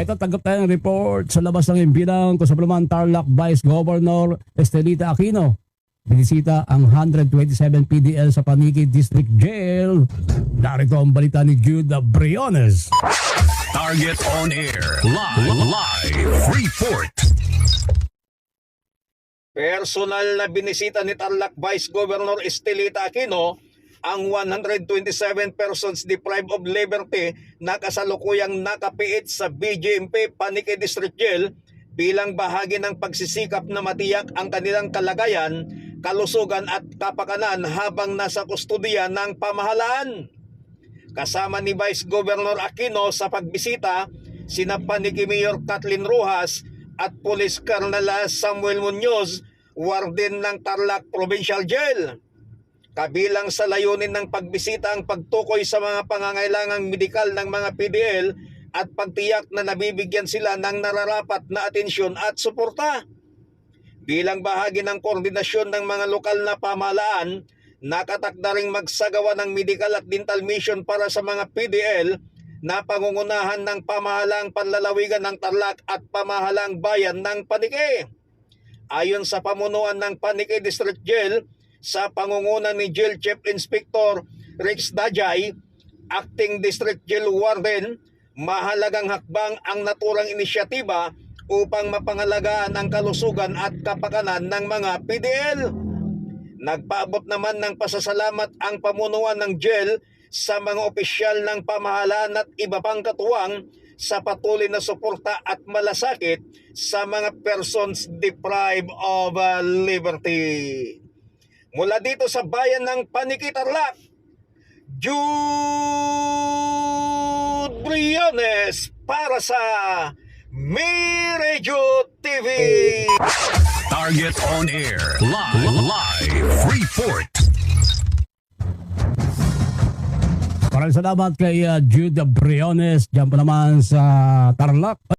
Ito, tanggap tayong report sa labas ng impilang kung sa Bulacan Tarlac Vice Governor Estelita Aquino. Binisita ang 127 PDL sa Paniki District Jail. Narito ang balita ni Jude Briones. Target on air. Live report. Personal na binisita ni Tarlac Vice Governor Estelita Aquino ang 127 persons deprived of liberty na kasalukuyang nakapiit sa BGMP Paniki District Jail bilang bahagi ng pagsisikap na matiyak ang kanilang kalagayan, kalusugan at kapakanan habang nasa kustodiya ng pamahalaan. Kasama ni Vice Governor Aquino sa pagbisita sina Paniki Mayor Kathleen Rojas at Police Colonel Samuel Munoz, warden ng Tarlac Provincial Jail. Kabilang sa layunin ng pagbisita ang pagtukoy sa mga pangangailangang medikal ng mga PDL at pagtiyak na nabibigyan sila ng nararapat na atensyon at suporta. Bilang bahagi ng koordinasyon ng mga lokal na pamahalaan, nakatakda ring magsagawa ng medical at dental mission para sa mga PDL na pangungunahan ng pamahalaang panlalawigan ng Tarlac at pamahalaang bayan ng Paniki. Ayon sa pamunuan ng Paniki District Jail, sa pangunguna ni Jail Chief Inspector Rex Dajay, Acting District Jail Warden, mahalagang hakbang ang naturang inisyatiba upang mapangalagaan ang kalusugan at kapakanan ng mga PDL. Nagpaabot naman ng pasasalamat ang pamunuan ng jail sa mga opisyal ng pamahalaan at iba pang katuwang sa patuloy na suporta at malasakit sa mga persons deprived of liberty. Mula dito sa bayan ng Paniki, Tarlac, Jude Briones para sa Mirejo TV. Target on air. Live report. Maraming salamat kay Jude Briones. Diyan pa naman sa Tarlac.